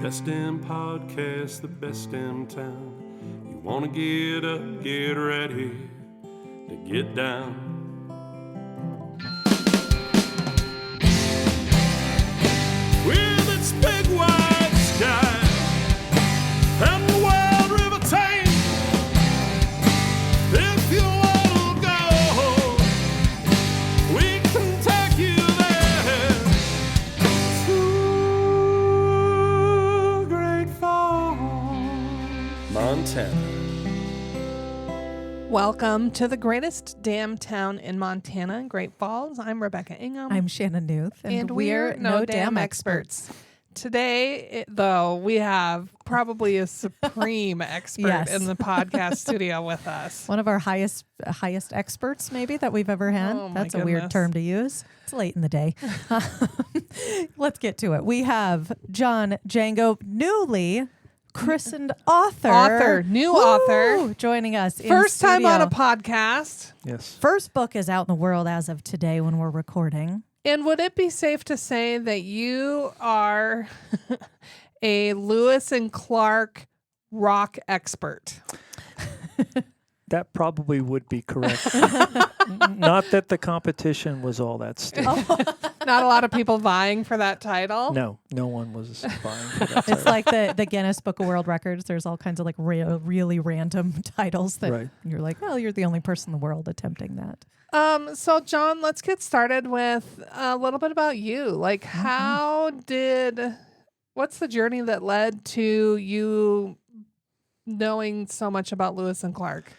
best in podcasts, the best in town. You want to get up, get ready to get down. With its big wide sky and the wild river Thames, if you want to go, we can take you there to Great Falls, Montana. Welcome to the greatest damn town in Montana, Great Falls. I'm Rebecca Ingham. I'm Shannon Newth, and we're no damn experts. Today, though, we have probably a supreme expert Yes. in the podcast studio with us. one of our highest experts, maybe, that we've ever had. Oh, my That's a weird goodness. term to use. It's late in the day. Let's get to it. We have John Jengo, newly christened author. New Woo! author. Joining us. First time on a studio. podcast. Yes. First book is out in the world as of today when we're recording. And would it be safe to say that you are a Lewis and Clark rock expert? That probably would be correct. Not that the competition was all that stiff. Not a lot of people vying for that title. No one was vying for that. It's title. like the Guinness Book of World Records. There's all kinds of like really random titles that Right. you're like, well, you're the only person in the world attempting that. So John, let's get started with a little bit about you. Like, what's the journey that led to you knowing so much about Lewis and Clark?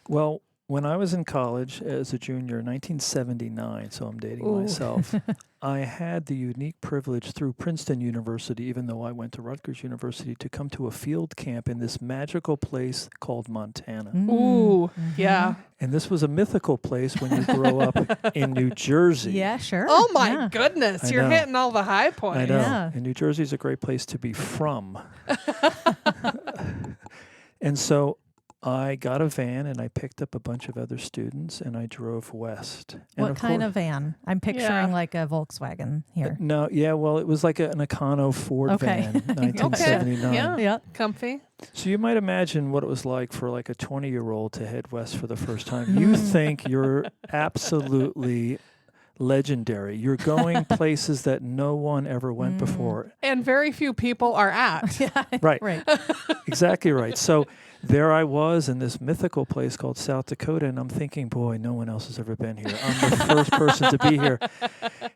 Well, when I was in college as a junior in 1979, so I'm dating Ooh. myself, I had the unique privilege through Princeton University, even though I went to Rutgers University, to come to a field camp in this magical place called Montana. Ooh, yeah. And this was a mythical place when you grow up in New Jersey. Yeah, sure. Oh my Yeah. goodness, I you're know. hitting all the high points. I know. Yeah. And New Jersey is a great place to be from. And so I got a van and I picked up a bunch of other students and I drove west. And What kind of van? I'm picturing Yeah. like a Volkswagen here. No, yeah, well, it was like an Econo Ford Okay. van, 1979. Yeah. Yeah. Comfy. So you might imagine what it was like for like a 20-year-old to head west for the first time. You think you're absolutely legendary. You're going places that no one ever went before. And very few people are at. Right. Right. Exactly right. So there I was in this mythical place called South Dakota, and I'm thinking, boy, no one else has ever been here. I'm the first person to be here.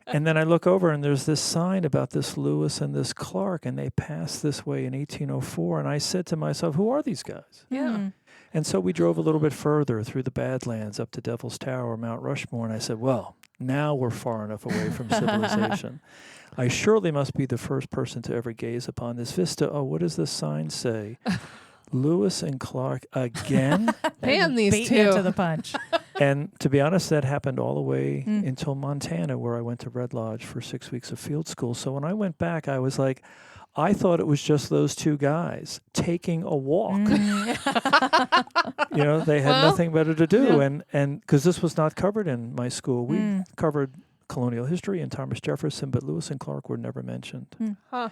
And then I look over, and there's this sign about this Lewis and this Clark, and they passed this way in 1804. And I said to myself, who are these guys? Yeah. And so we drove a little bit further through the Badlands up to Devil's Tower, Mount Rushmore, and I said, well, now we're far enough away from civilization. I surely must be the first person to ever gaze upon this vista. Oh, what does this sign say? Lewis and Clark again? Man, these Beat you two. to the punch. And to be honest, that happened all the way until Montana, where I went to Red Lodge for 6 weeks of field school. So when I went back, I was like, I thought it was just those two guys taking a walk. You know, they had nothing better to do. And because this was not covered in my school, we covered colonial history and Thomas Jefferson, but Lewis and Clark were never mentioned. Huh.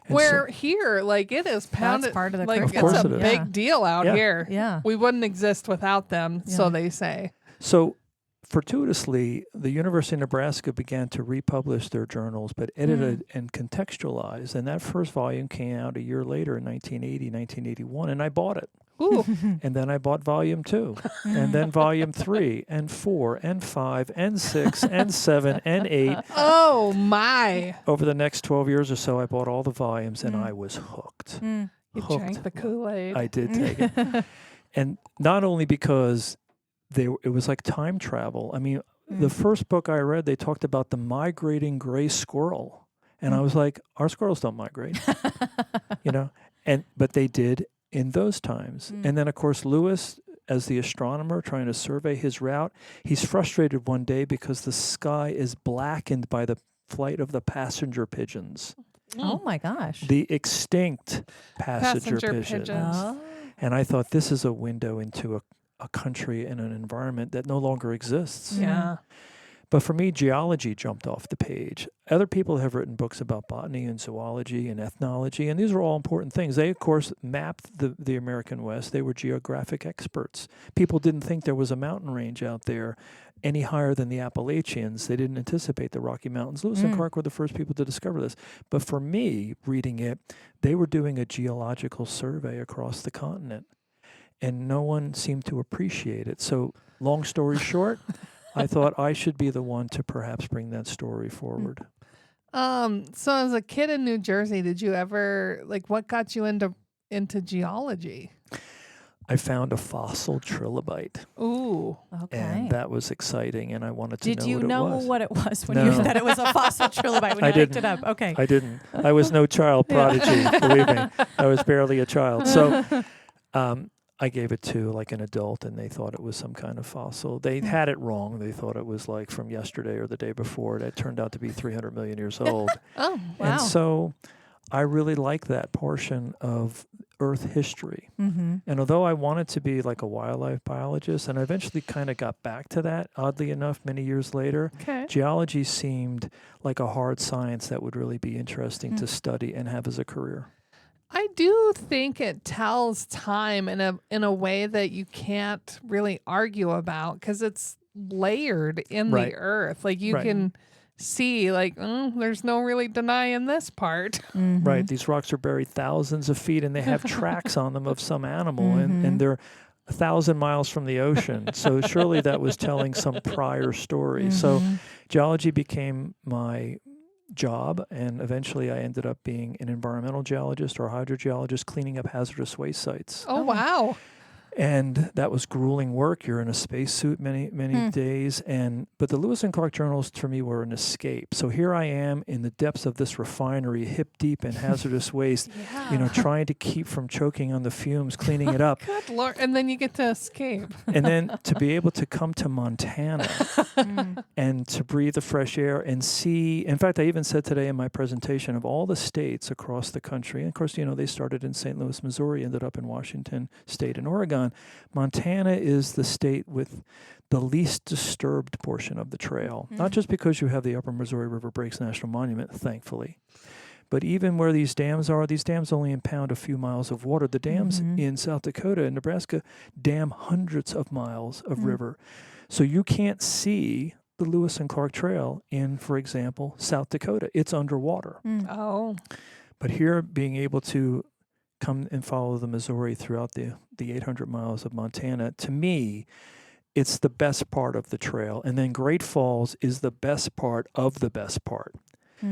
And Where here, like, it is pounded. part of the like, curriculum. it's Of a course it is. big deal out Yeah. here. Yeah. We wouldn't exist without them, so Yeah. they say. So fortuitously, the University of Nebraska began to republish their journals, but edited and contextualized. And that first volume came out a year later in 1980, 1981, and I bought it. Ooh. And then I bought volume 2, and then volume 3, and 4, and 5, and 6, and 7, and 8. Oh, my. Over the next 12 years or so, I bought all the volumes, and I was hooked. You Hooked. drank the Kool-Aid. I did take it. And not only because it was like time travel. I mean, the first book I read, they talked about the migrating gray squirrel. And I was like, our squirrels don't migrate, you know, but they did in those times. And then, of course, Lewis, as the astronomer trying to survey his route, he's frustrated one day because the sky is blackened by the flight of the passenger pigeons, Oh my gosh. the extinct passenger pigeons. Oh. And I thought, this is a window into a country and an environment that no longer exists. Yeah. But for me, geology jumped off the page. Other people have written books about botany and zoology and ethnology, and these are all important things. They, of course, mapped the American West. They were geographic experts. People didn't think there was a mountain range out there any higher than the Appalachians. They didn't anticipate the Rocky Mountains. Lewis and Clark were the first people to discover this. But for me, reading it, they were doing a geological survey across the continent, and no one seemed to appreciate it. So, long story short, I thought I should be the one to perhaps bring that story forward. So as a kid in New Jersey, did you ever what got you into geology? I found a fossil trilobite. Ooh. Okay. And that was exciting, and I wanted to know what it was. Did you know what it was when No. you that it was a fossil trilobite when I you looked didn't. it up? Okay. I didn't. I was no child prodigy, believe me. I was barely a child. So I gave it to like an adult, and they thought it was some kind of fossil. They had it wrong. They thought it was like from yesterday or the day before. It turned out to be 300 million years old. Oh, wow. And so I really like that portion of Earth history. And although I wanted to be like a wildlife biologist, and I eventually kind of got back to that, oddly enough, many years later, geology seemed like a hard science that would really be interesting to study and have as a career. I do think it tells time in a way that you can't really argue about because it's layered in the earth. Like you can see, there's no really denying this part. Right. These rocks are buried thousands of feet, and they have tracks on them of some animal, and they're 1,000 miles from the ocean. So surely that was telling some prior story. So geology became my job, and eventually I ended up being an environmental geologist or a hydrogeologist cleaning up hazardous waste sites. Oh, wow. And that was grueling work. You're in a spacesuit many days. But the Lewis and Clark journals for me were an escape. So here I am in the depths of this refinery, hip deep in hazardous waste, trying to keep from choking on the fumes, cleaning it up. Good Lord. And then you get to escape. And then to be able to come to Montana and to breathe the fresh air and see. In fact, I even said today in my presentation of all the states across the country, and of course, they started in St. Louis, Missouri, ended up in Washington State and Oregon. Montana is the state with the least disturbed portion of the trail, not just because you have the Upper Missouri River Breaks National Monument, thankfully, but even where these dams only impound a few miles of water. The dams in South Dakota and Nebraska dam hundreds of miles of river. So you can't see the Lewis and Clark Trail in, for example, South Dakota. It's underwater. Oh. But here, being able to come and follow the Missouri throughout the 800 miles of Montana, to me, it's the best part of the trail. And then Great Falls is the best part of the best part.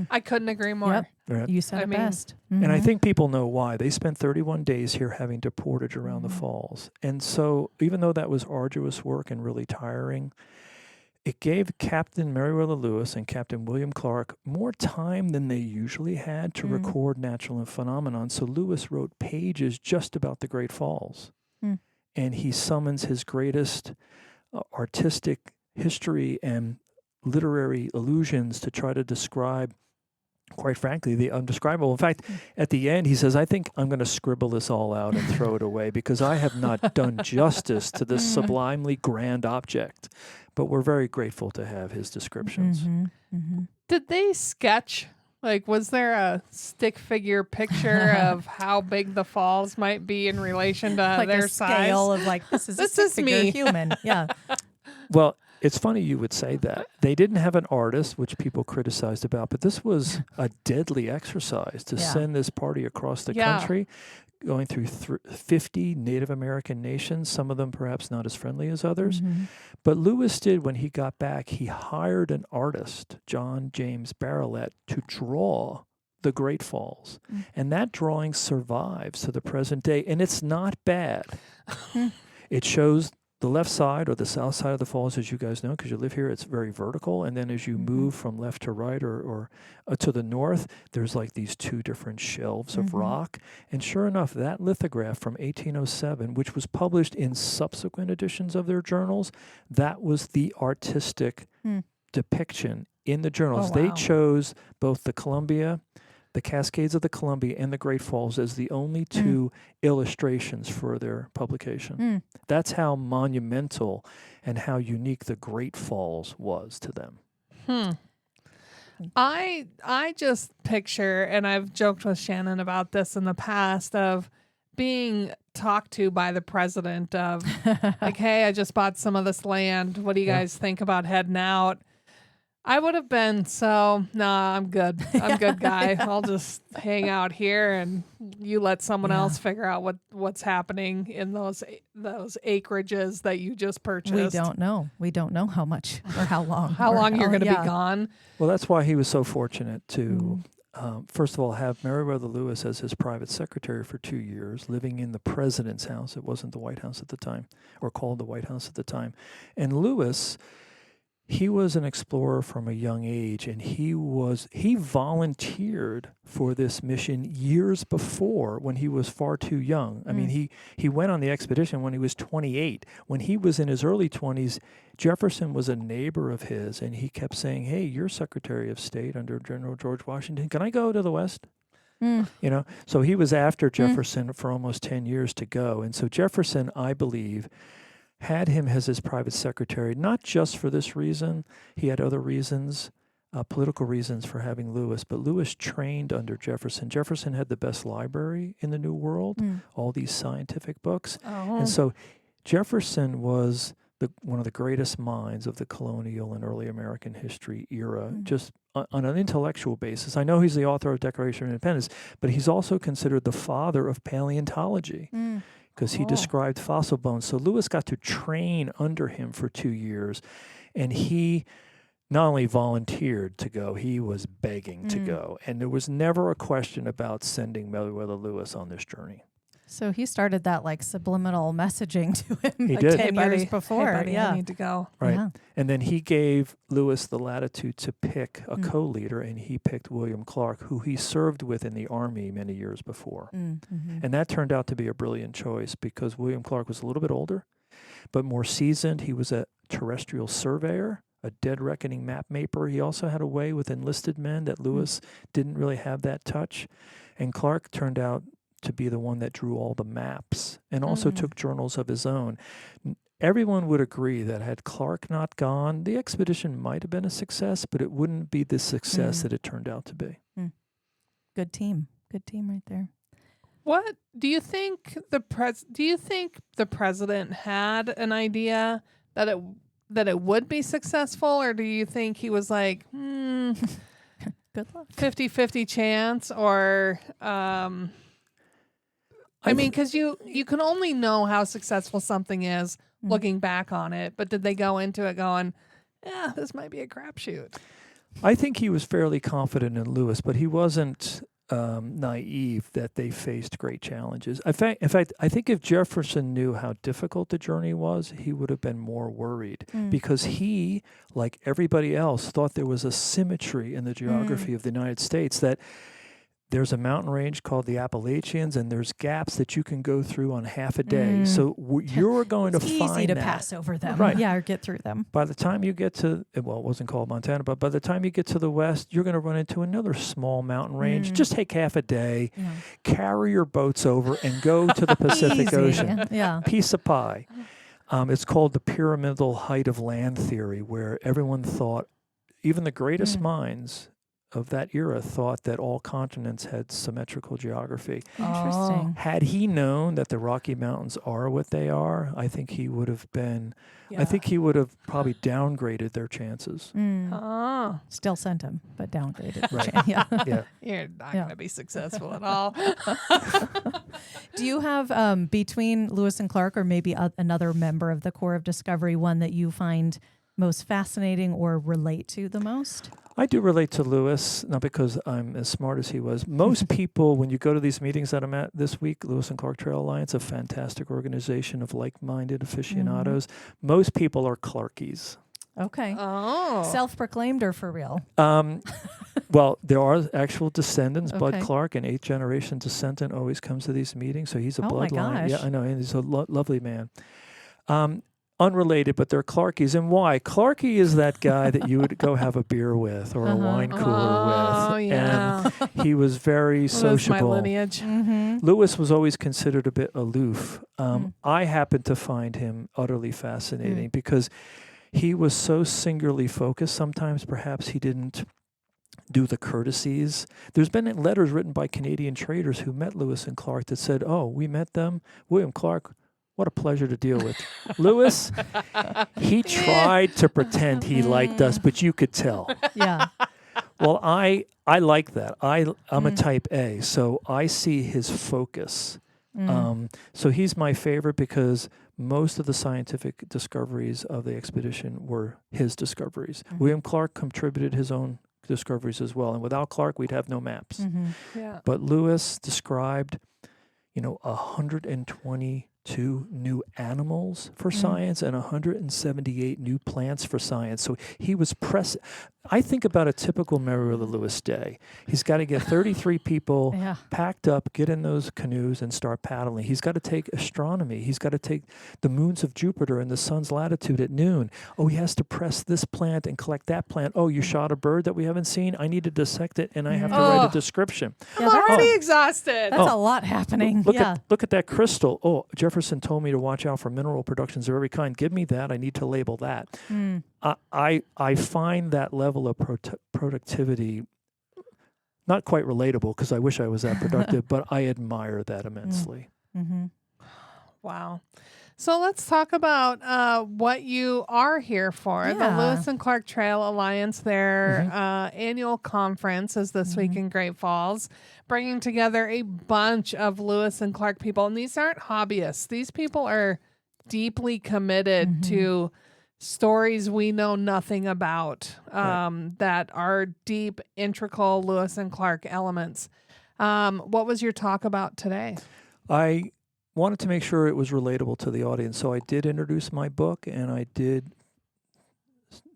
I couldn't agree more. Yep. Right? You said it best. And I think people know why. They spent 31 days here having to portage around the falls. And so even though that was arduous work and really tiring, it gave Captain Meriwether Lewis and Captain William Clark more time than they usually had to record natural phenomenon. So Lewis wrote pages just about the Great Falls. And he summons his greatest artistic history and literary allusions to try to describe, quite frankly, the undescribable. In fact, at the end, he says, I think I'm going to scribble this all out and throw it away because I have not done justice to this sublimely grand object. But we're very grateful to have his descriptions. Did they sketch? Was there a stick figure picture of how big the falls might be in relation to their a scale size? of this is This a is stick-figure me. human. Yeah. Well, it's funny you would say that. They didn't have an artist, which people criticized about, but this was a deadly exercise to send this party across the country, going through 50 Native American nations, some of them perhaps not as friendly as others. But Lewis did, when he got back, he hired an artist, John James Barrelett, to draw the Great Falls. And that drawing survives to the present day, and it's not bad. It shows the left side or the south side of the falls, as you guys know, because you live here, it's very vertical. And then as you move from left to right or to the north, there's like these two different shelves of rock. And sure enough, that lithograph from 1807, which was published in subsequent editions of their journals, that was the artistic depiction in the journals. Oh, wow. They chose both the Columbia, the Cascades of the Columbia, and the Great Falls as the only two illustrations for their publication. That's how monumental and how unique the Great Falls was to them. I just picture, and I've joked with Shannon about this in the past, of being talked to by the president of like, hey, I just bought some of this land. What do you guys think about heading out? I would have been nah, I'm good. I'm good, guy. I'll just hang out here and you let someone else figure out what's happening in those acreages that you just purchased. We don't know. We don't know how much or how long. You're going to be gone. Well, that's why he was so fortunate to, first of all, have Meriwether Lewis as his private secretary for 2 years, living in the president's house. It wasn't the White House at the time, or called the White House at the time. And Lewis, he was an explorer from a young age, and he volunteered for this mission years before when he was far too young. I mean, he went on the expedition when he was 28. When he was in his early 20s, Jefferson was a neighbor of his, and he kept saying, hey, you're Secretary of State under General George Washington. Can I go to the West? You know, so he was after Jefferson for almost 10 years to go. And so Jefferson, I believe, had him as his private secretary, not just for this reason. He had other reasons, political reasons for having Lewis, but Lewis trained under Jefferson. Jefferson had the best library in the New World, all these scientific books. And so Jefferson was one of the greatest minds of the colonial and early American history era, just on an intellectual basis. I know he's the author of Declaration of Independence, but he's also considered the father of paleontology. Because he described fossil bones. So Lewis got to train under him for 2 years, and he not only volunteered to go, he was begging to go. And there was never a question about sending Meriwether Lewis on this journey. So he started that like subliminal messaging to him He like did. 10 years before. Hey buddy, I need to go. Right. Yeah. And then he gave Lewis the latitude to pick a co-leader, and he picked William Clark, who he served with in the Army many years before. And that turned out to be a brilliant choice because William Clark was a little bit older, but more seasoned. He was a terrestrial surveyor, a dead reckoning map maker. He also had a way with enlisted men that Lewis didn't really have that touch. And Clark turned out to be the one that drew all the maps and also took journals of his own. Everyone would agree that had Clark not gone, the expedition might have been a success, but it wouldn't be the success that it turned out to be. Good team right there. What do you think the president had an idea that it would be successful, or do you think he was like, Good luck. 50-50 chance, or I mean, because you can only know how successful something is looking back on it, but did they go into it going, yeah, this might be a crapshoot? I think he was fairly confident in Lewis, but he wasn't naive that they faced great challenges. In fact, I think if Jefferson knew how difficult the journey was, he would have been more worried because he, like everybody else, thought there was a symmetry in the geography of the United States, that there's a mountain range called the Appalachians, and there's gaps that you can go through on half a day. So you're going to find easy to that. pass over them. Right. Yeah, or get through them. By the time you get to, well, it wasn't called Montana, but by the time you get to the west, you're going to run into another small mountain range. Just take half a day, carry your boats over, and go to the Pacific Ocean. Yeah. Piece of pie. It's called the pyramidal height of land theory, where everyone thought, even the greatest minds of that era thought that all continents had symmetrical geography. Interesting. Had he known that the Rocky Mountains are what they are, I think he would have been, I think he would have probably downgraded their chances. Still sent him, but downgraded. Right. Yeah. You're not going to be successful at all. Do you have, between Lewis and Clark, or maybe another member of the Corps of Discovery, one that you find most fascinating or relate to the most? I do relate to Lewis, not because I'm as smart as he was. Most people, when you go to these meetings that I'm at this week, Lewis and Clark Trail Alliance, a fantastic organization of like-minded aficionados, most people are Clarkies. Okay. Oh. Self-proclaimed or for real? Well, there are actual descendants. Okay. Bud Clark, an 8th-generation descendant, always comes to these meetings, so he's a bloodline. gosh. Yeah, I know, and he's a lovely man. Unrelated, but they're Clarkies. And why? Clarkie is that guy that you would go have a beer with or a wine cooler with. Oh, yeah. And he was very That's sociable. my lineage. Lewis was always considered a bit aloof. I happen to find him utterly fascinating because he was so singularly focused. Sometimes perhaps he didn't do the courtesies. There's been letters written by Canadian traders who met Lewis and Clark that said, "Oh, we met them. William Clark, what a pleasure to deal with." Lewis, he tried to pretend he liked us, but you could tell. Yeah. Well, I like that. I'm a type A, so I see his focus. So he's my favorite because most of the scientific discoveries of the expedition were his discoveries. William Clark contributed his own discoveries as well, and without Clark, we'd have no maps. Yeah. But Lewis described, 122 new animals for science and 178 new plants for science. So he was I think about a typical Mary Lewis day. He's got to get 33 people packed up, get in those canoes, and start paddling. He's got to take astronomy. He's got to take the moons of Jupiter and the sun's latitude at noon. Oh, he has to press this plant and collect that plant. Oh, you shot a bird that we haven't seen? I need to dissect it, and I have to write a description. I'm already exhausted. That's a lot happening. Look at that crystal. Oh, Jefferson told me to watch out for mineral productions of every kind. Give me that. I need to label that. I find that level of productivity not quite relatable because I wish I was that productive, but I admire that immensely. Wow. So let's talk about what you are here for. The Lewis and Clark Trail Alliance, their annual conference is this week in Great Falls, bringing together a bunch of Lewis and Clark people. And these aren't hobbyists. These people are deeply committed to stories we know nothing about, that are deep, integral Lewis and Clark elements. What was your talk about today? I wanted to make sure it was relatable to the audience, so I did introduce my book, and I did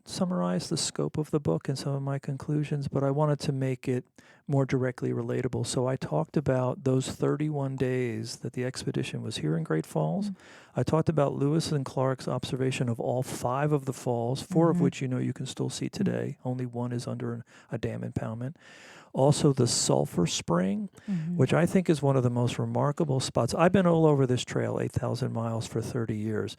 summarize the scope of the book and some of my conclusions, but I wanted to make it more directly relatable. So I talked about those 31 days that the expedition was here in Great Falls. I talked about Lewis and Clark's observation of all 5 of the falls, 4 of which you can still see today. Only 1 is under a dam impoundment. Also the Sulphur Spring, which I think is one of the most remarkable spots. I've been all over this trail, 8,000 miles for 30 years.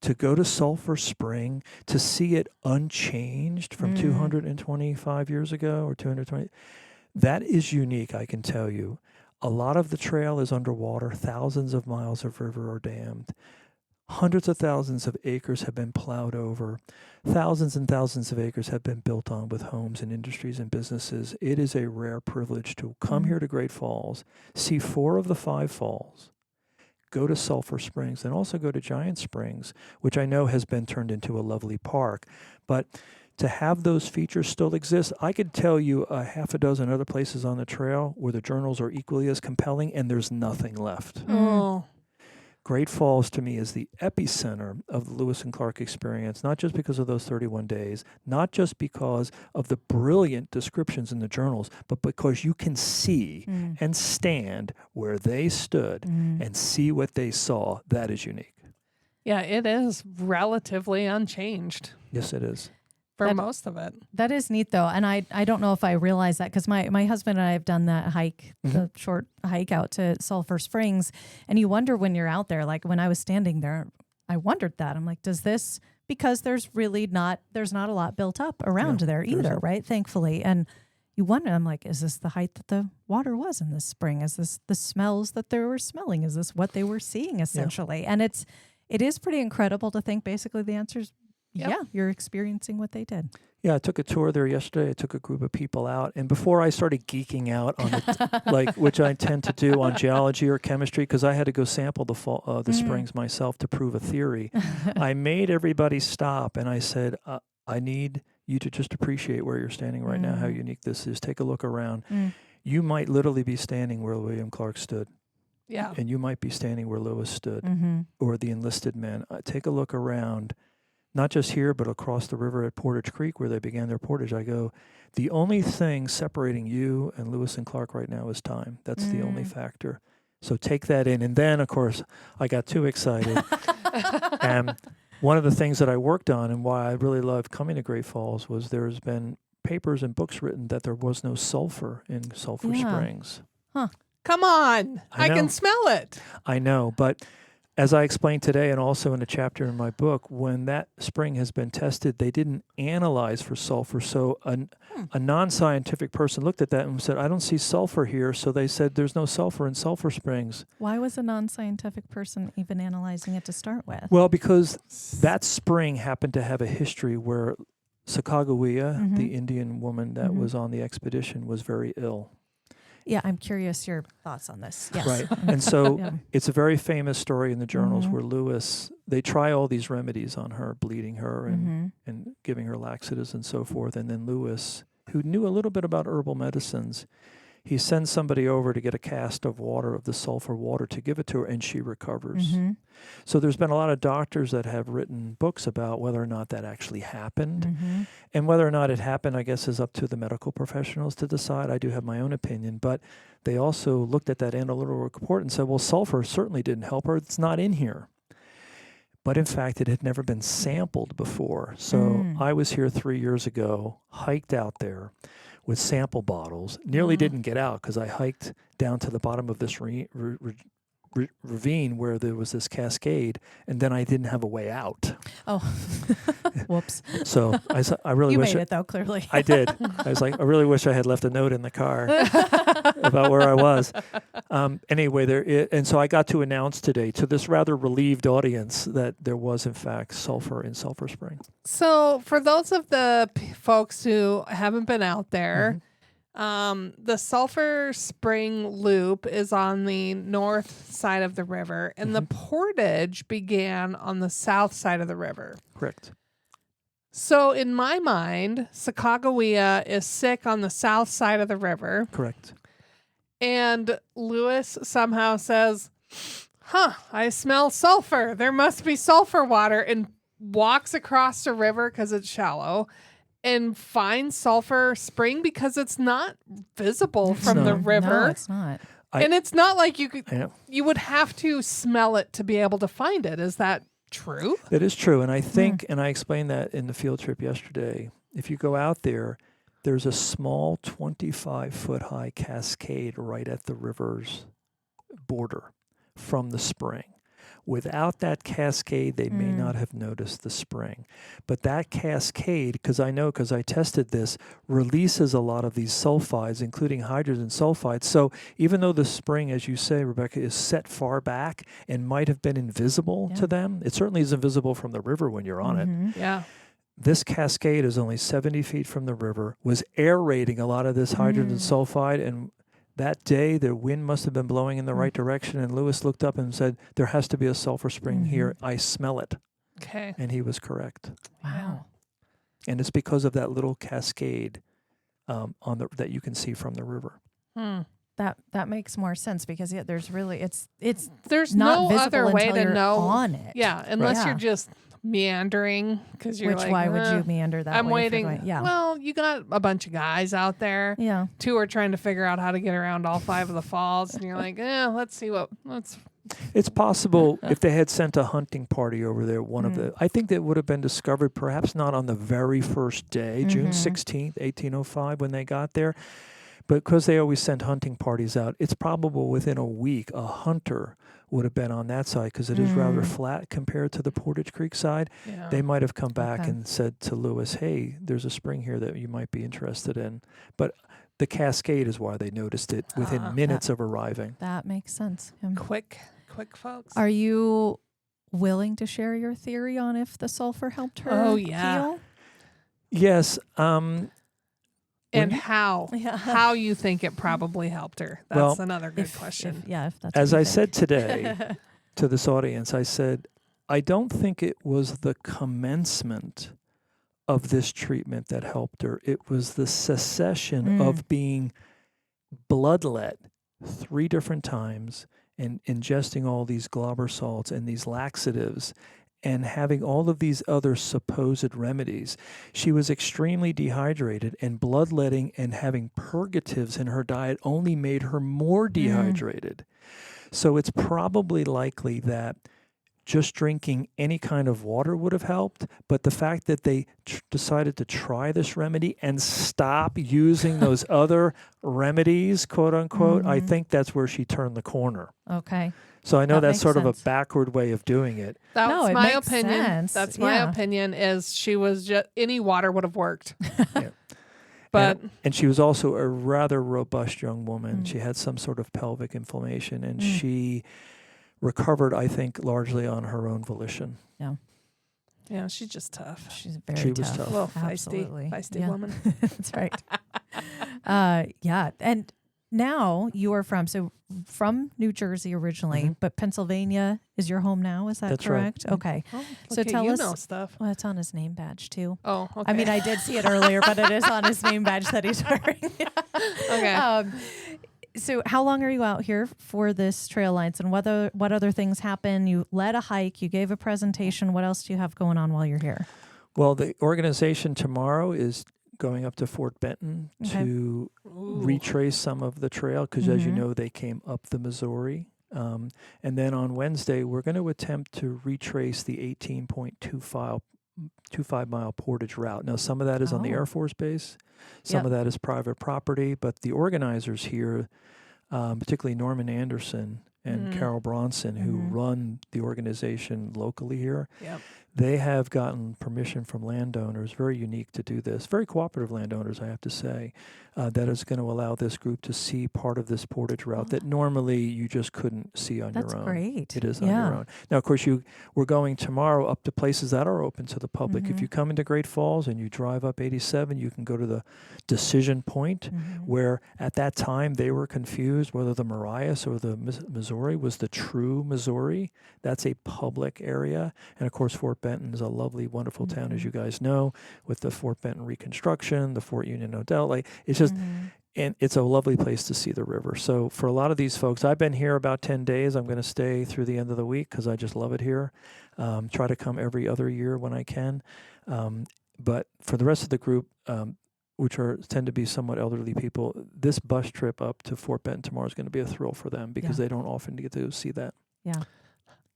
To go to Sulphur Spring, to see it unchanged from 225 years ago or 220, that is unique, I can tell you. A lot of the trail is underwater. Thousands of miles of river are dammed. Hundreds of thousands of acres have been plowed over. Thousands and thousands of acres have been built on with homes and industries and businesses. It is a rare privilege to come here to Great Falls, see 4 of the 5 falls, go to Sulphur Springs, and also go to Giant Springs, which I know has been turned into a lovely park. But to have those features still exist, I could tell you a half a dozen other places on the trail where the journals are equally as compelling, and there's nothing left. Great Falls, to me, is the epicenter of the Lewis and Clark experience, not just because of those 31 days, not just because of the brilliant descriptions in the journals, but because you can see and stand where they stood and see what they saw. That is unique. Yeah, it is relatively unchanged. Yes, it is. For most of it. That is neat, though. And I don't know if I realized that because my husband and I have done that hike, the short hike out to Sulphur Springs. And you wonder when you're out there, like when I was standing there, I wondered that. I'm like, because there's not a lot built up around there either, right? Thankfully. And you wonder, I'm like, is this the height that the water was in this spring? Is this the smells that they were smelling? Is this what they were seeing essentially? And it is pretty incredible to think basically the answer is you're experiencing what they did. Yeah, I took a tour there yesterday. I took a group of people out, and before I started geeking out on it, which I tend to do on geology or chemistry, because I had to go sample the springs myself to prove a theory, I made everybody stop, and I said, I need you to just appreciate where you're standing right now, how unique this is. Take a look around. You might literally be standing where William Clark stood. Yeah. And you might be standing where Lewis stood, or the enlisted men. Take a look around. Not just here, but across the river at Portage Creek where they began their portage. I go, the only thing separating you and Lewis and Clark right now is time. That's the only factor. So take that in. And then, of course, I got too excited. And one of the things that I worked on and why I really loved coming to Great Falls was there's been papers and books written that there was no sulfur in Sulphur Springs. Come on. I know. can smell it. I know, but as I explained today and also in a chapter in my book, when that spring has been tested, they didn't analyze for sulfur. So a non-scientific person looked at that and said, I don't see sulfur here. So they said there's no sulfur in Sulphur Springs. Why was a non-scientific person even analyzing it to start with? Well, because that spring happened to have a history where Sacagawea, the Indian woman that was on the expedition, was very ill. Yeah, I'm curious your thoughts on this. Yes. Right. And so it's a very famous story in the journals where Lewis, they try all these remedies on her, bleeding her and giving her laxatives and so forth. And then Lewis, who knew a little bit about herbal medicines, he sends somebody over to get a cast of water, of the sulfur water, to give it to her, and she recovers. So there's been a lot of doctors that have written books about whether or not that actually happened. And whether or not it happened, I guess, is up to the medical professionals to decide. I do have my own opinion. But they also looked at that analytical report and said, well, sulfur certainly didn't help her. It's not in here. But in fact, it had never been sampled before. So I was here 3 years ago, hiked out there with sample bottles, nearly didn't get out because I hiked down to the bottom of this ravine where there was this cascade, and then I didn't have a way out. Oh, whoops. So I really wish made it though, clearly. I did. I was like, I really wish I had left a note in the car about where I was. Anyway, and so I got to announce today to this rather relieved audience that there was in fact sulfur in Sulphur Spring. So for those of the folks who haven't been out there, the Sulphur Spring Loop is on the north side of the river, and the portage began on the south side of the river. Correct. So in my mind, Sacagawea is sick on the south side of the river. Correct. And Lewis somehow says, I smell sulfur. There must be sulfur water, and walks across the river because it's shallow and finds Sulphur Spring because it's not visible from the river. No, it's not. And it's not like you would have to smell it to be able to find it. Is that true? That is true. And I think, and I explained that in the field trip yesterday, if you go out there, there's a small 25-foot high cascade right at the river's border from the spring. Without that cascade, they may not have noticed the spring. But that cascade, because I tested this, releases a lot of these sulfides, including hydrogen sulfides. So even though the spring, as you say, Rebecca, is set far back and might have been invisible to them, it certainly is invisible from the river when you're on it. Yeah. This cascade is only 70 feet from the river, was aerating a lot of this hydrogen sulfide, and that day, the wind must have been blowing in the right direction, and Lewis looked up and said, there has to be a sulfur spring here. I smell it. Okay. And he was correct. Wow. And it's because of that little cascade that you can see from the river. That makes more sense because there's really there's not no other way until to you're know on it. Yeah, unless you're just meandering because you're why would you meander that I'm way? waiting. Well, you got a bunch of guys out there. Yeah. 2 are trying to figure out how to get around all 5 of the falls, and you're like, let's see It's possible if they had sent a hunting party over there, I think that would have been discovered perhaps not on the very first day, June 16th, 1805, when they got there. But because they always sent hunting parties out, it's probable within a week a hunter would have been on that side because it is rather flat compared to the Portage Creek side. Yeah. They might have come back and said to Lewis, hey, there's a spring here that you might be interested in. But the cascade is why they noticed it within minutes of arriving. That makes sense. quick, folks. Are you willing to share your theory on if the sulfur helped her heal? Yes. And how you think it probably helped her. That's another good question. If that's as I said today to this audience, I said, I don't think it was the commencement of this treatment that helped her. It was the cessation of being bloodlet 3 different times and ingesting all these glauber salts and these laxatives and having all of these other supposed remedies. She was extremely dehydrated, and bloodletting and having purgatives in her diet only made her more dehydrated. So it's probably likely that just drinking any kind of water would have helped, but the fact that they decided to try this remedy and stop using those other remedies, quote unquote, I think that's where she turned the corner. Okay. So I know That that's makes sort of a sense. backward way of doing it. That's No, it my makes opinion. sense. That's my Yeah. opinion. Is she was just any water would have worked. Yeah. But And she was also a rather robust young woman. She had some sort of pelvic inflammation, and she recovered, I think, largely on her own volition. yeah, she's just tough. She's very She was tough. tough. A little Absolutely. feisty woman. That's right. Yeah. And now you are from New Jersey originally, but Pennsylvania is your home now. Is that That's right. correct? Okay. Oh, So look at tell you us- know stuff. Well, it's on his name badge too. Oh, okay. I mean, I did see it earlier, but it is on his name badge that he's wearing. okay. So how long are you out here for this Trail Alliance, and what other things happen? You led a hike, you gave a presentation. What else do you have going on while you're here? Well, the organization tomorrow is going up to Fort Benton to retrace some of the trail because, as you know, they came up the Missouri. And then on Wednesday, we're going to attempt to retrace the 18.25-mile portage route. Now, some of that is on the Air Force Base. Some of that is private property. But the organizers here, particularly Norman Anderson and Carol Bronson, who run the organization locally here, they have gotten permission from landowners, very unique to do this, very cooperative landowners, I have to say, that is going to allow this group to see part of this portage route that normally you just couldn't see on your own. That's great. It is on your own. Now, of course, we're going tomorrow up to places that are open to the public. If you come into Great Falls and you drive up 87, you can go to the decision point where at that time they were confused whether the Marias or the Missouri was the true Missouri. That's a public area. And of course, Fort Benton is a lovely, wonderful town, as you guys know, with the Fort Benton reconstruction, the Fort Union Hotel. Like, it's just, and it's a lovely place to see the river. So for a lot of these folks, I've been here about 10 days. I'm going to stay through the end of the week because I just love it here. Try to come every other year when I can. But for the rest of the group, which tend to be somewhat elderly people, this bus trip up to Fort Benton tomorrow is going to be a thrill for them because they don't often get to see that. Yeah.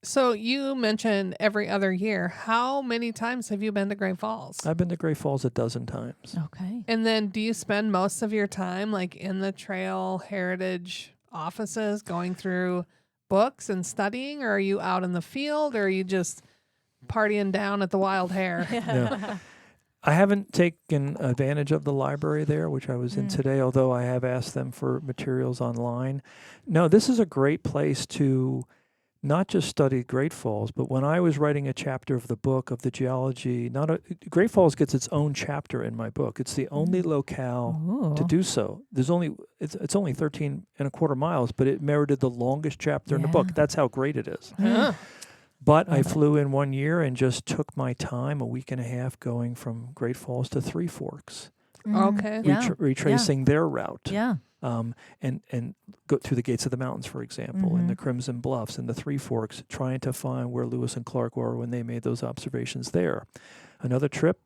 So you mentioned every other year. How many times have you been to Great Falls? I've been to Great Falls 12 times. Okay. And then do you spend most of your time like in the Trail Heritage offices going through books and studying, or are you out in the field, or are you just partying down at the Wild Hare? Yeah. I haven't taken advantage of the library there, which I was in today, although I have asked them for materials online. No, this is a great place to not just study Great Falls, but when I was writing a chapter of the book of the geology, Great Falls gets its own chapter in my book. It's the only locale to do so. It's only 13.25 miles, but it merited the longest chapter in the book. That's how great it is. But I flew in one year and just took my time, a week and a half, going from Great Falls to Three Forks, Okay. retracing their route. Yeah. And go through the gates of the mountains, for example, and the Crimson Bluffs and the Three Forks, trying to find where Lewis and Clark were when they made those observations there. Another trip,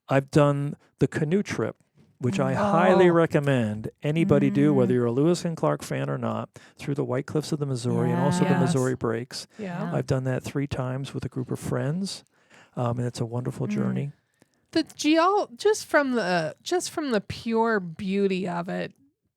I've done the canoe trip, which I highly recommend anybody do, whether you're a Lewis and Clark fan or not, through the White Cliffs of the Missouri and also the Yes. Missouri Breaks. Yeah. I've done that 3 times with a group of friends, and it's a wonderful journey. The just from the pure beauty of it,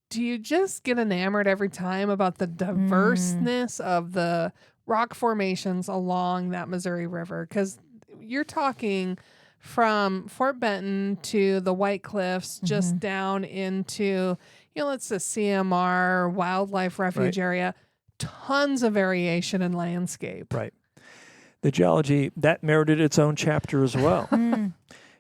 do you just get enamored every time about the diverseness of the rock formations along that Missouri River? Because you're talking from Fort Benton to the White Cliffs, just down into, it's the CMR Wildlife Refuge area. Tons of variation in landscape. Right. The geology, that merited its own chapter as well.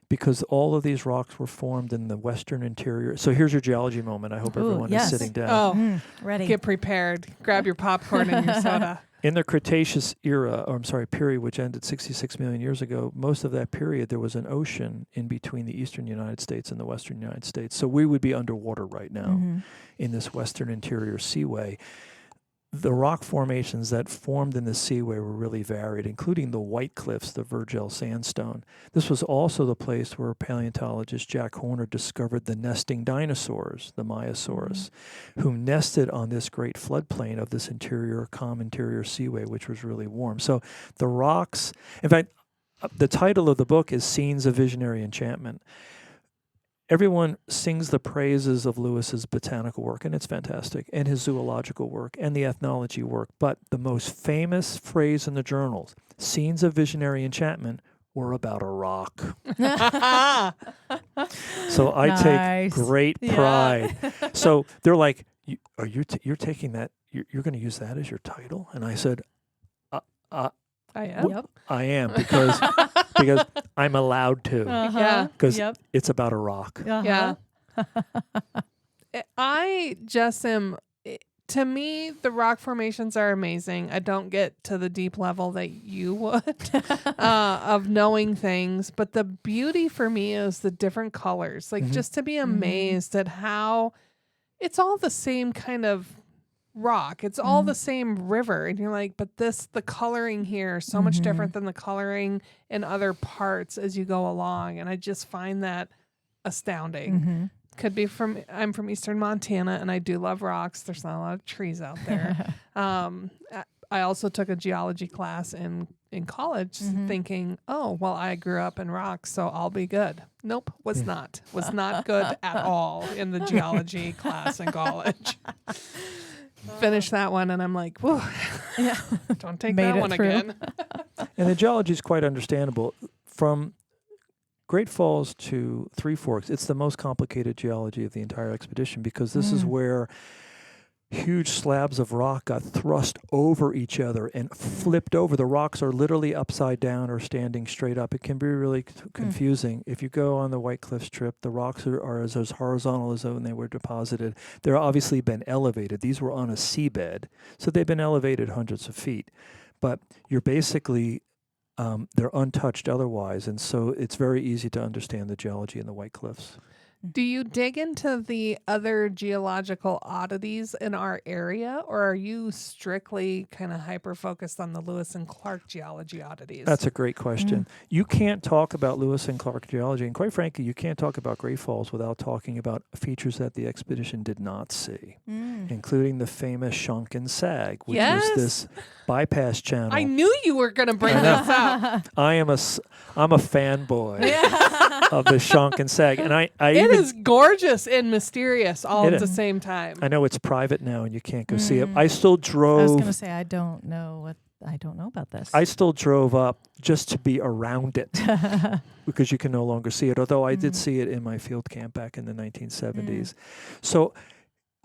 Because all of these rocks were formed in the western interior. So here's your geology moment. I hope everyone is sitting down. Ready. Get prepared. Grab your popcorn and your soda. In the Cretaceous period, which ended 66 million years ago, most of that period there was an ocean in between the eastern United States and the western United States. So we would be underwater right now in this western interior seaway. the rock formations that formed in the seaway were really varied, including the White Cliffs, the Virgil sandstone. This was also the place where paleontologist Jack Horner discovered the nesting dinosaurs, the Maiasaurus, who nested on this great floodplain of this calm interior seaway, which was really warm. So the rocks, in fact, the title of the book is Scenes of Visionary Enchantment. Everyone sings the praises of Lewis's botanical work, and it's fantastic, and his zoological work, and the ethnology work. But the most famous phrase in the journals, Scenes of Visionary Enchantment, were about a rock. So I take great pride. So they're like, you're taking that, you're going to use that as your title? And I said, I am. Yep. I am, because I'm allowed to. Yeah. Because it's about a rock. Yeah. I just am, to me, the rock formations are amazing. I don't get to the deep level that you would of knowing things. But the beauty for me is the different colors. Like just to be amazed at how it's all the same kind of rock. It's all the same river. And you're like, but the coloring here is so much different than the coloring in other parts as you go along. And I just find that astounding. Could be I'm from Eastern Montana, and I do love rocks. There's not a lot of trees out there. I also took a geology class in college thinking, oh, well, I grew up in rocks, so I'll be good. Nope, was not good at all in the geology class in college. Finished that one, and I'm like, whoa, don't take that one again. And the geology is quite understandable. From Great Falls to Three Forks, it's the most complicated geology of the entire expedition, because this is where huge slabs of rock got thrust over each other and flipped over. The rocks are literally upside down or standing straight up. It can be really confusing. If you go on the White Cliffs trip, the rocks are as horizontal as when they were deposited. They're obviously been elevated. These were on a seabed, so they've been elevated hundreds of feet. But you're basically, they're untouched otherwise, and so it's very easy to understand the geology in the White Cliffs. Do you dig into the other geological oddities in our area, or are you strictly kind of hyper-focused on the Lewis and Clark geology oddities? That's a great question. You can't talk about Lewis and Clark geology, and quite frankly, you can't talk about Great Falls without talking about features that the expedition did not see, including the famous Shannon Sag, which is this bypass channel. I knew you were going to bring this up. I'm a fanboy of the Shannon Sag, and it is gorgeous and mysterious all at the same time. I know it's private now, and you can't go see it. I still drove. I was going to say I don't know about this. I still drove up just to be around it because you can no longer see it. Although I did see it in my field camp back in the 1970s. So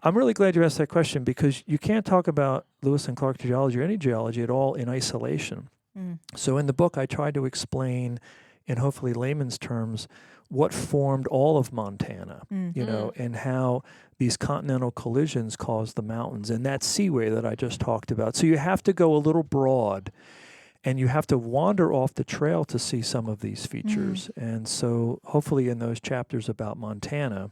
I'm really glad you asked that question, because you can't talk about Lewis and Clark geology or any geology at all in isolation. So in the book, I tried to explain, in hopefully layman's terms, what formed all of Montana, you know, and how these continental collisions caused the mountains and that seaway that I just talked about. So you have to go a little broad, and you have to wander off the trail to see some of these features. And so hopefully in those chapters about Montana,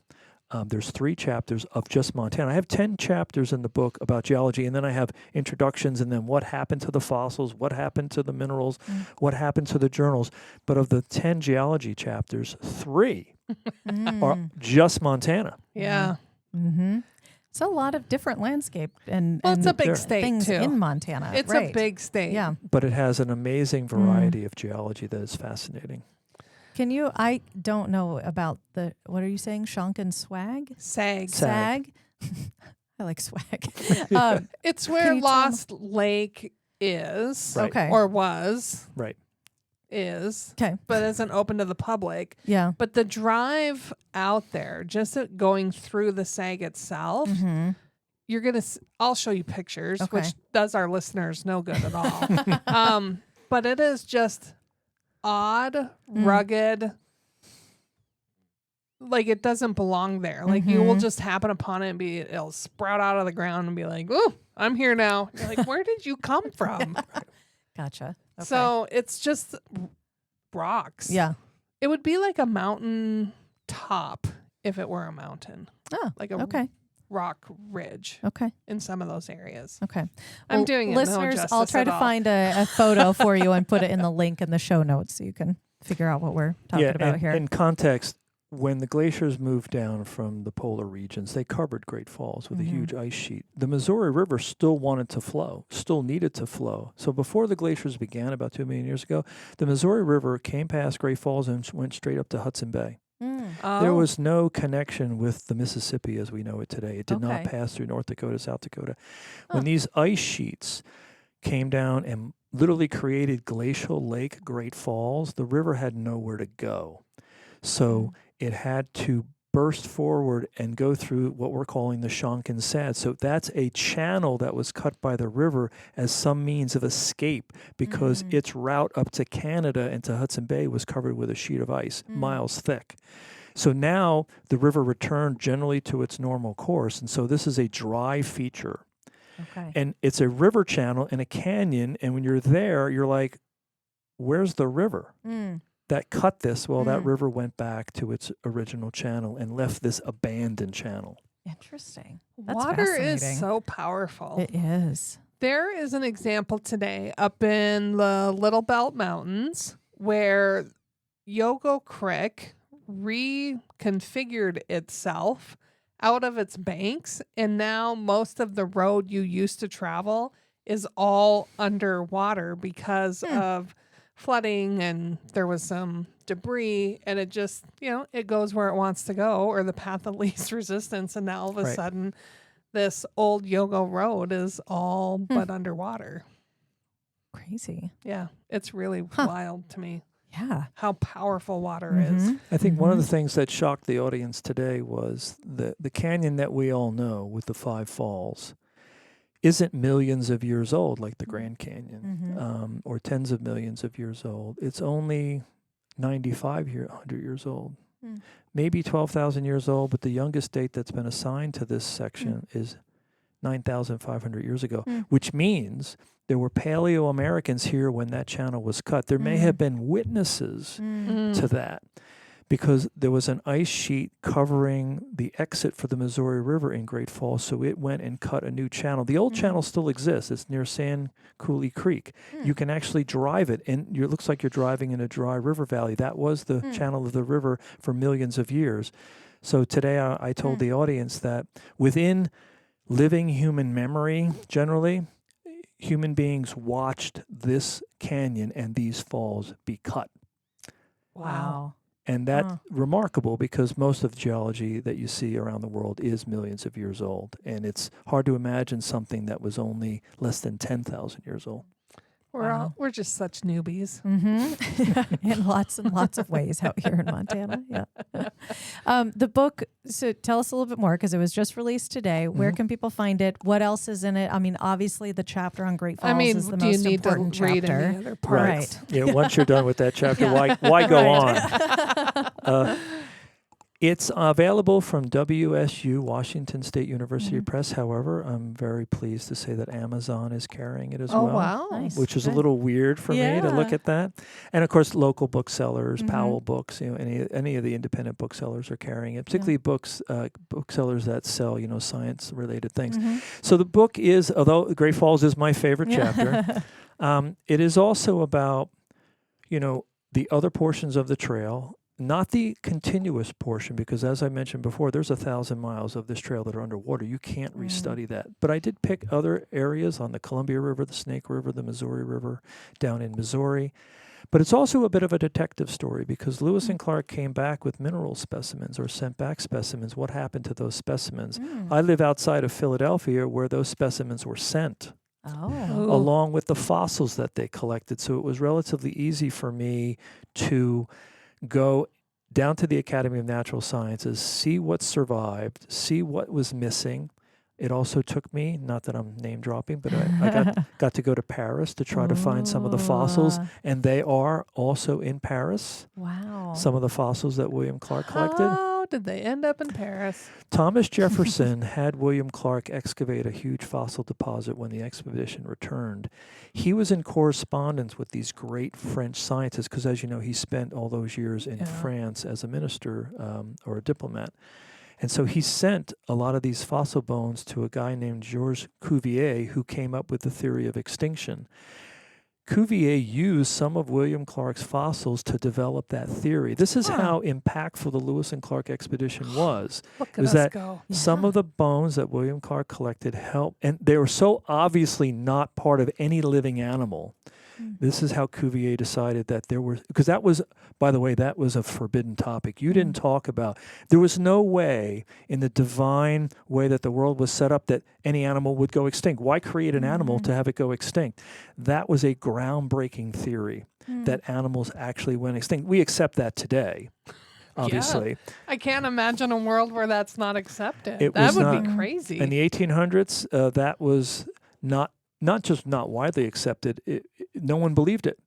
there's 3 chapters of just Montana. I have 10 chapters in the book about geology, and then I have introductions, and then what happened to the fossils, what happened to the minerals, what happened to the journals. But of the 10 geology chapters, 3 are just Montana. Yeah. It's a lot of different landscape and it's a big state things too. in Montana. It's a big state. Yeah. But it has an amazing variety of geology that is fascinating. Can you, I don't know about what are you saying? Shannon swag? Sag. I like swag. It's where Lost Lake is. Right. Okay. Or was. Right. Is. Okay. But isn't open to the public. Yeah. But the drive out there, just going through the Sag itself, you're going to, I'll show you pictures, which does our listeners no good at all. But it is just odd, rugged, like it doesn't belong there. Like you will just happen upon it and it'll sprout out of the ground and be like, "Ooh, I'm here now." You're like, where did you come from? Gotcha. Okay. So it's just rocks. Yeah. It would be like a mountain top if it were a mountain. Oh, Like a okay. rock ridge Okay. in some of those areas. Okay. I'm doing it no listeners, justice I'll try at to all. find a photo for you and put it in the link in the show notes so you can figure out what we're talking about here. In context, when the glaciers moved down from the polar regions, they covered Great Falls with a huge ice sheet. The Missouri River still wanted to flow, still needed to flow. So before the glaciers began about 2 million years ago, the Missouri River came past Great Falls and went straight up to Hudson Bay. There was no connection with the Mississippi as we know it today. It did not pass through North Dakota, South Dakota. When these ice sheets came down and literally created Glacial Lake Great Falls, the river had nowhere to go. So it had to burst forward and go through what we're calling the Shonkin Sad. So that's a channel that was cut by the river as some means of escape because its route up to Canada and to Hudson Bay was covered with a sheet of ice, miles thick. So now the river returned generally to its normal course. And so this is a dry feature. Okay. And it's a river channel in a canyon. And when you're there, you're like, where's the river that cut this? Well, that river went back to its original channel and left this abandoned channel. Interesting. That's Water is fascinating. so powerful. It is. There is an example today up in the Little Belt Mountains where Yogo Creek reconfigured itself out of its banks, and now most of the road you used to travel is all underwater because of flooding, and there was some debris, and it just, it goes where it wants to go, or the path of least resistance, and now all of a sudden this old Yogo road is all but underwater. Crazy. Yeah, it's really wild to me. Yeah. How powerful water is. I think one of the things that shocked the audience today was the canyon that we all know with the 5 falls isn't millions of years old like the Grand Canyon or tens of millions of years old. It's only 100 years old, maybe 12,000 years old, but the youngest date that's been assigned to this section is 9,500 years ago, which means there were Paleo-Americans here when that channel was cut. There may have been witnesses to that because there was an ice sheet covering the exit for the Missouri River in Great Falls, so it went and cut a new channel. The old channel still exists. It's near Sand Coulee Creek. You can actually drive it, and it looks like you're driving in a dry river valley. That was the channel of the river for millions of years. So today I told the audience that within living human memory, generally, human beings watched this canyon and these falls be cut. Wow. And that's remarkable because most of the geology that you see around the world is millions of years old. And it's hard to imagine something that was only less than 10,000 years old. We're just such newbies. In lots and lots of ways out here in Montana. Yeah. The book, so tell us a little bit more because it was just released today. Where can people find it? What else is in it? I mean, obviously the chapter on Great Falls is the most important to read chapter. any other parts? Right. Yeah, once you're done with that chapter, why go on? It's available from WSU, Washington State University Press. However, I'm very pleased to say that Amazon is carrying it as well. Oh, wow. Nice. Which is a little weird for me to look at that. And of course, local booksellers, Powell Books, any of the independent booksellers are carrying it, particularly booksellers that sell, science-related things. So the book is, although Great Falls is my favorite chapter, it is also about, the other portions of the trail. Not the continuous portion, because as I mentioned before, there's 1,000 miles of this trail that are underwater. You can't restudy that. But I did pick other areas on the Columbia River, the Snake River, the Missouri River, down in Missouri. But it's also a bit of a detective story because Lewis and Clark came back with mineral specimens or sent back specimens. What happened to those specimens? I live outside of Philadelphia where those specimens were sent. Along with the fossils that they collected. So it was relatively easy for me to go down to the Academy of Natural Sciences, see what survived, see what was missing. It also took me, not that I'm name dropping, but I got to go to Paris to try to find some of the fossils, and they are also in Paris. Wow. Some of the fossils that William Clark collected. How did they end up in Paris? Thomas Jefferson had William Clark excavate a huge fossil deposit when the expedition returned. He was in correspondence with these great French scientists because, as you know, he spent all those years in France as a minister or a diplomat. And so he sent a lot of these fossil bones to a guy named Georges Cuvier, who came up with the theory of extinction. Cuvier used some of William Clark's fossils to develop that theory. This is how impactful the Lewis and Clark expedition was. Look It was at us that go. some of the bones that William Clark collected helped, and they were so obviously not part of any living animal. This is how Cuvier decided that there were, because that was, by the way, that was a forbidden topic. You didn't talk about, there was no way in the divine way that the world was set up that any animal would go extinct. Why create an animal to have it go extinct? That was a groundbreaking theory that animals actually went extinct. We accept that today, obviously. Yeah. I can't imagine a world where that's not accepted. That That would be crazy. In the 1800s, that was not just not widely accepted, no one believed it,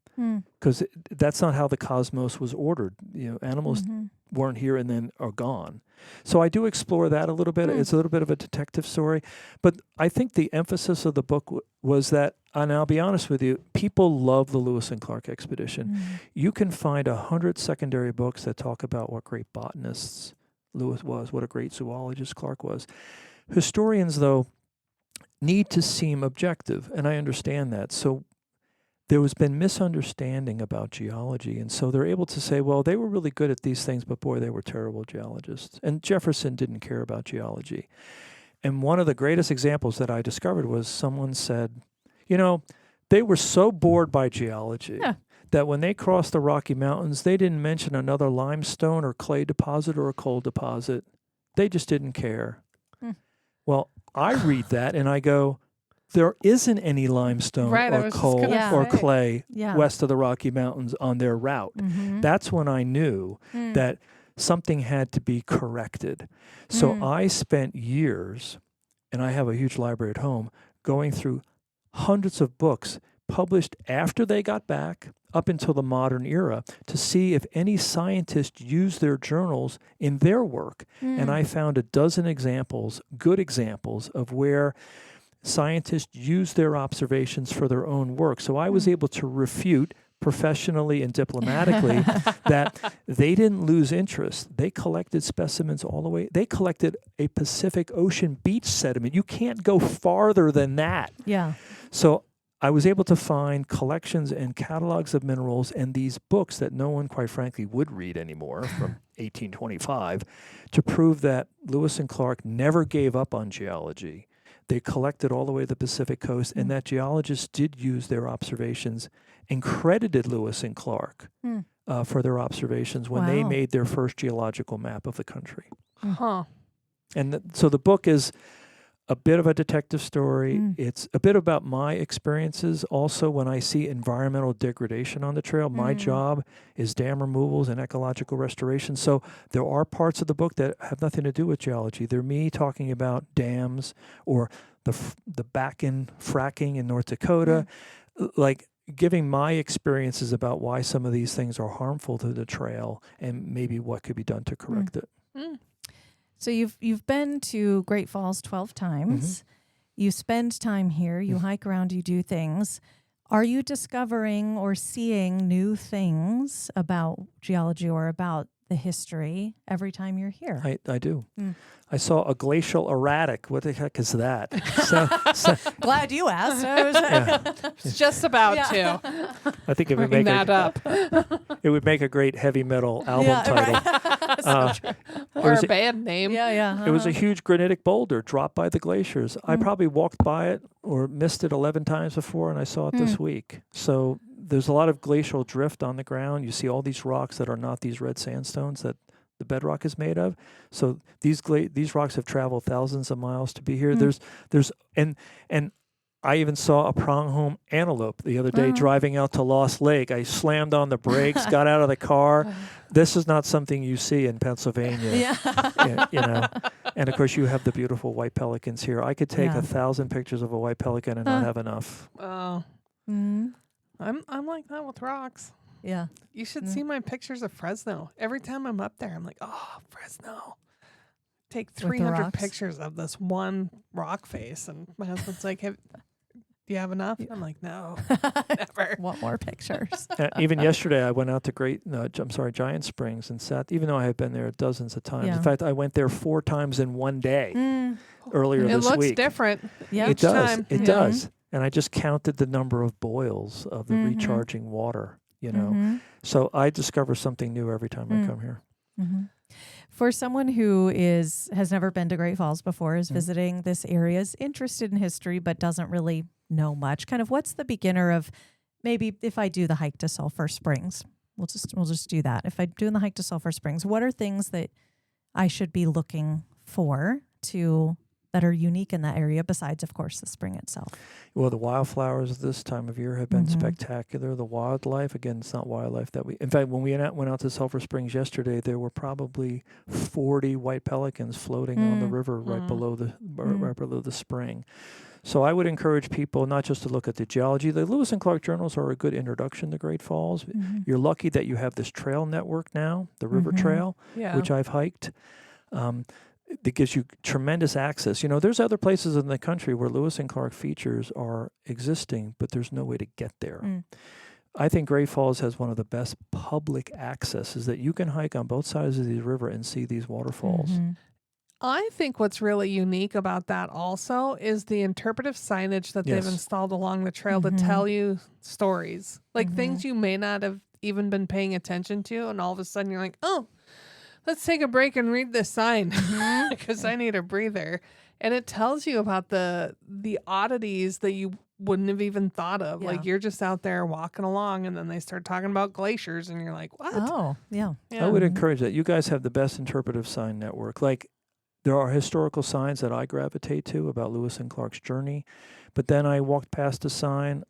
because that's not how the cosmos was ordered. Animals weren't here and then are gone. So I do explore that a little bit. It's a little bit of a detective story, but I think the emphasis of the book was that, and I'll be honest with you, people love the Lewis and Clark expedition. You can find 100 secondary books that talk about what great botanists Lewis was, what a great zoologist Clark was. Historians, though, need to seem objective, and I understand that. So there has been misunderstanding about geology, and so they're able to say, well, they were really good at these things, but boy, they were terrible geologists. And Jefferson didn't care about geology. And one of the greatest examples that I discovered was someone said, they were so bored by geology that when they crossed the Rocky Mountains, they didn't mention another limestone or clay deposit or a coal deposit. They just didn't care. Well, I read that and I go, there isn't any limestone or coal or clay west of the Rocky Mountains on their route. That's when I knew that something had to be corrected. So I spent years, and I have a huge library at home, going through hundreds of books published after they got back up until the modern era to see if any scientist used their journals in their work. And I found a dozen examples, good examples, of where scientists used their observations for their own work. So I was able to refute professionally and diplomatically that they didn't lose interest. They collected specimens all the way. They collected a Pacific Ocean beach sediment. You can't go farther than that. Yeah. So I was able to find collections and catalogs of minerals and these books that no one, quite frankly, would read anymore from 1825 to prove that Lewis and Clark never gave up on geology. They collected all the way to the Pacific coast, and that geologists did use their observations and credited Lewis and Clark for their observations when they made their first geological map of the country. And so the book is a bit of a detective story. It's a bit about my experiences. Also, when I see environmental degradation on the trail, my job is dam removals and ecological restoration. So there are parts of the book that have nothing to do with geology. They're me talking about dams or the back-end fracking in North Dakota, like giving my experiences about why some of these things are harmful to the trail and maybe what could be done to correct it. So you've been to Great Falls 12 times. You spend time here. You hike around. You do things. Are you discovering or seeing new things about geology or about the history every time you're here? I do. I saw a glacial erratic. What the heck is that? Glad you asked. It's just about to. I think it would Bring make that up. It would make a great heavy metal album title. Or a band name. Yeah. It was a huge granitic boulder dropped by the glaciers. I probably walked by it or missed it 11 times before, and I saw it this week. So there's a lot of glacial drift on the ground. You see all these rocks that are not these red sandstones that the bedrock is made of. So these rocks have traveled thousands of miles to be here. And I even saw a pronghorn antelope the other day driving out to Lost Lake. I slammed on the brakes, got out of the car. This is not something you see in Pennsylvania. And of course you have the beautiful white pelicans here. I could take 1,000 pictures of a white pelican and not have enough. Oh. I'm like that with rocks. Yeah. You should see my pictures of Fresno. Every time I'm up there, I'm like, oh, Fresno. Take 300 pictures of this one rock face. And my husband's like, Do you have enough? I'm like, no, never. Want more pictures? Even yesterday, I went out to Giant Springs and sat. Even though I have been there dozens of times, Yeah. in fact, I went there 4 times in one day earlier It this looks week. different. Yeah. It each does. time. It Yeah. does. And I just counted the number of boils of the recharging water. So I discover something new every time I come here. For someone who has never been to Great Falls before, is visiting this area, is interested in history but doesn't really know much, kind of what's the beginner of, maybe if I do the hike to Sulphur Springs, we'll just do that. If I'm doing the hike to Sulphur Springs, what are things that I should be looking for that are unique in that area, besides, of course, the spring itself? Well, the wildflowers this time of year have been spectacular. The wildlife, again, it's not wildlife in fact, when we went out to Sulphur Springs yesterday, there were probably 40 white pelicans floating on the river right below the spring. So I would encourage people not just to look at the geology. The Lewis and Clark journals are a good introduction to Great Falls. You're lucky that you have this trail network now, the River Trail, which I've hiked. It gives you tremendous access. There's other places in the country where Lewis and Clark features are existing, but there's no way to get there. I think Great Falls has one of the best public accesses that you can hike on both sides of the river and see these waterfalls. I think what's really unique about that also is the interpretive signage that they've installed along the trail to tell you stories, like things you may not have even been paying attention to. And all of a sudden you're like, oh, let's take a break and read this sign because I need a breather. And it tells you about the oddities that you wouldn't have even thought of. Yeah. Like, you're just out there walking along and then they start talking about glaciers and you're like, what? Oh, yeah. I would encourage that. You guys have the best interpretive sign network. Like, there are historical signs that I gravitate to about Lewis and Clark's journey, but then I walked past a sign,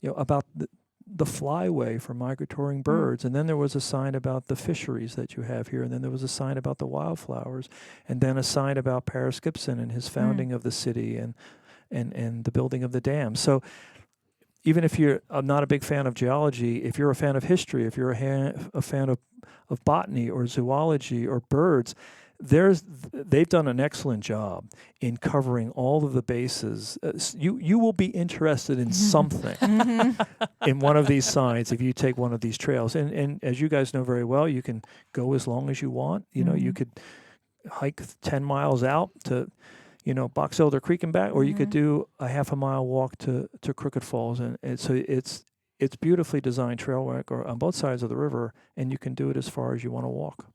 about the flyway for migratory birds, and then there was a sign about the fisheries that you have here, and then there was a sign about the wildflowers, and then a sign about Paris Gibson and his founding of the city and the building of the dam. So even if you're not a big fan of geology, if you're a fan of history, if you're a fan of botany or zoology or birds, they've done an excellent job in covering all of the bases. You will be interested in something in one of these signs if you take one of these trails. And as you guys know very well, you can go as long as you want. You could hike 10 miles out to Box Elder Creek and back, or you could do a half a mile walk to Crooked Falls. And so it's beautifully designed trail work on both sides of the river, and you can do it as far as you want to walk.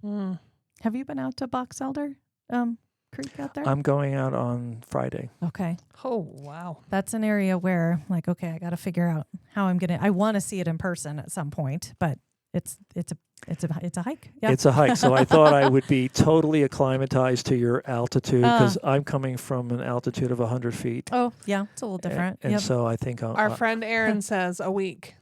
Have you been out to Box Elder Creek out there? I'm going out on Friday. Okay. Oh, wow. That's an area where, like, okay, I got to figure out how I want to see it in person at some point, but it's a hike. Yeah. It's a hike. So I thought I would be totally acclimatized to your altitude because I'm coming from an altitude of 100 feet. Oh, yeah. It's a little different. And so I think our friend Aaron says a week.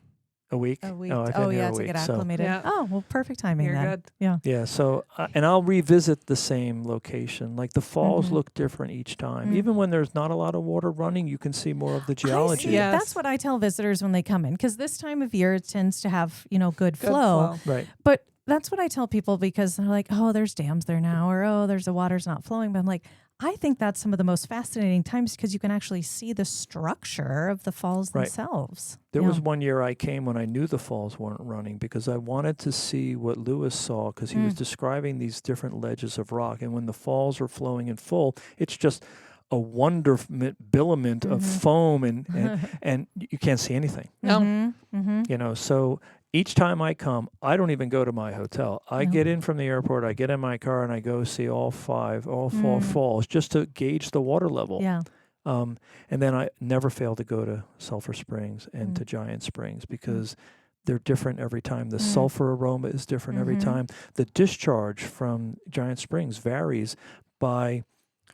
A week? A week. Oh, I've been here a to week, get acclimated. Yeah. Oh, well, perfect timing You're then. good. Yeah. Yeah. So, and I'll revisit the same location. Like, the falls look different each time. Even when there's not a lot of water running, you can see more of the geology. Yes. That's what I tell visitors when they come in, because this time of year it tends to have, good flow. Right. But that's what I tell people, because they're like, oh, there's dams there now, or oh, the water's not flowing. But I'm like, I think that's some of the most fascinating times, because you can actually see the structure of the falls themselves. There was one year I came when I knew the falls weren't running, because I wanted to see what Lewis saw, because he was describing these different ledges of rock. And when the falls are flowing in full, it's just a wonderment of foam, and you can't see anything. No. So each time I come, I don't even go to my hotel. I get in from the airport, I get in my car, and I go see all four falls just to gauge the water level. Yeah. And then I never fail to go to Sulphur Springs and to Giant Springs, because they're different every time. The sulfur aroma is different every time. The discharge from Giant Springs varies by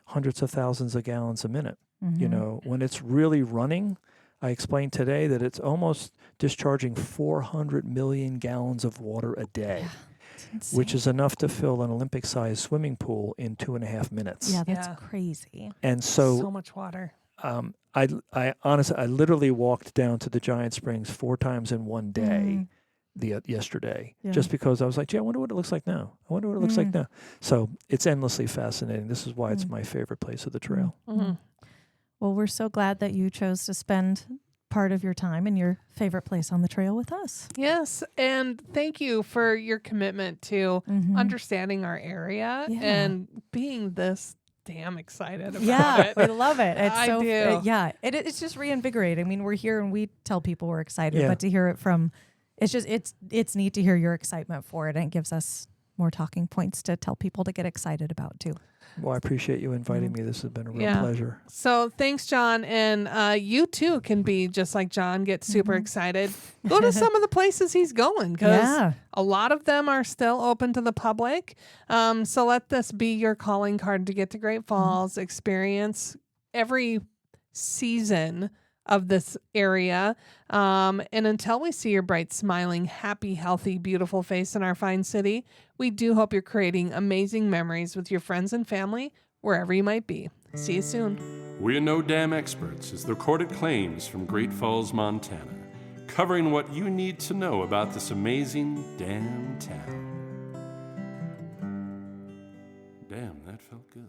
hundreds of thousands of gallons a minute. When it's really running, I explained today that it's almost discharging 400 million gallons of water a day, which is enough to fill an Olympic-sized swimming pool in 2.5 minutes. Yeah, that's crazy. And so much water. I honestly, I literally walked down to the Giant Springs 4 times in one day yesterday, just because I was like, gee, I wonder what it looks like now. So it's endlessly fascinating. This is why it's my favorite place of the trail. Well, we're so glad that you chose to spend part of your time and your favorite place on the trail with us. Yes. And thank you for your commitment to understanding our area and being this damn excited about it. We love it. It's I do. It's just reinvigorating. I mean, we're here and we tell people we're excited, but to hear it from, it's neat to hear your excitement for it, and it gives us more talking points to tell people to get excited about too. Well, I appreciate you inviting me. This has been a real pleasure. So thanks, John. And you too can be just like John, get super excited. Go to some of the places he's going, because a lot of them are still open to the public. So let this be your calling card to get to Great Falls, experience every season of this area. And until we see your bright, smiling, happy, healthy, beautiful face in our fine city, we do hope you're creating amazing memories with your friends and family, wherever you might be. See you soon. We're No Dam Experts is the recorded claims from Great Falls, Montana, covering what you need to know about this amazing damn town. Damn, that felt good.